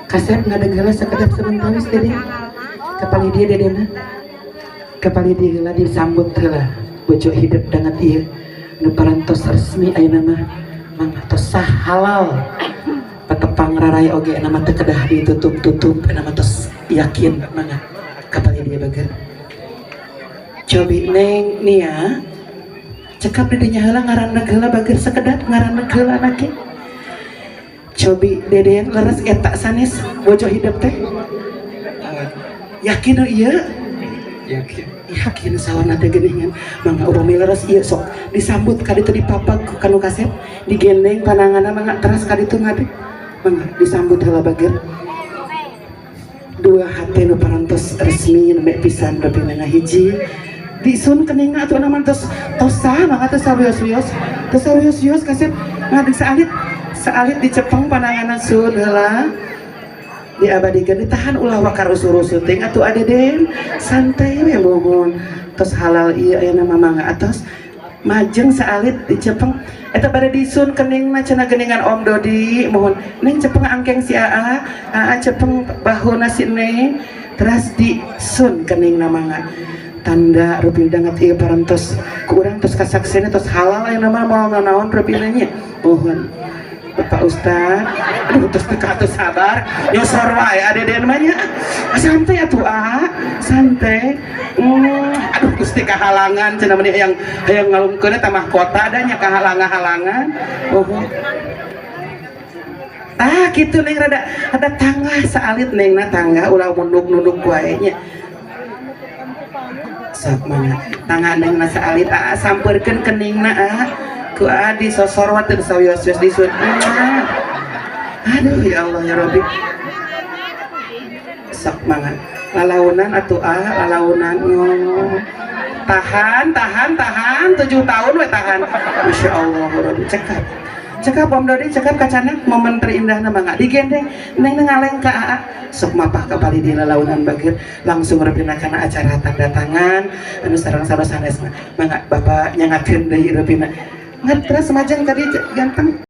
Kasep ngadegala sakedap sementawis dede kepali dia dedena kepali dia heula disambut heula bojo hidup dengan ieu nu parantos resmi ayeuna mah mangga tos sah halal patepang rarai oge nama teu kedah ditutup-tutup nama tos yakin mangga kepali dia bager cobi neng nia cekap di dinya heula ngaranna heula bager sakedap ngaranna heula anake cobi deden leres eta sanes bojo hidup teh yakin ieu yakin sawana teh geuningan mangga urang leres ieu sok disambut ka ditu dipapag ku kanu Kasep digendeng pananganna mangga teras ka ditu ngade mangga disambut heula bager dua hate nu parantos resmi nu me pisan bapina hiji disun keningna atuh naman tos sah mangga teu sawios Kasep ngadeg saalit dicepeng pananganan sun heula diabadikeun ditahan ulah wakar usur-usur teh atuh adeden santai we mohon tos halal ieu ayeuna mangga atos majeng saalit dicepeng eta bade disun keningna cenah geuningan Om Dodi mohon neng cepeng angkeng si aa cepeng bahuna si neng teras disun keningna mangga tanda rupi dangat ieu parantos ku urang tos kasaksina tos halal ayeuna mah moal naon rupina nya mohon Bapak Ustad, aduh terus teka terus sabar, nyosor wae adeden mah nya. Santai atuh santai. Aduh Gusti kahalangan cenah meni hayang ngalungkeun eta mahkota da nya kahalangan. Kitu neng rada tangah saalit nengna tangga ulah nunduk wae nya. Sok mangga tangga nengna saalit sampeurkeun keningna ku adi sosor wae sawios disun aduh ya Allah ya Rabbi sok mangga lalaunan atuh lalaunan tahan 7 tahun we tahan Masya Allah Rabbi cekap Om Dodi cekap kacana momen terindahna mangga digendeng neng ngaleng ka aa sok mapah ka bali di lalaunan bager langsung repina kana acara tanda tangan anu sareng sanes mangga Bapak nyangakeun deui repina ngatras semajang tadi ganteng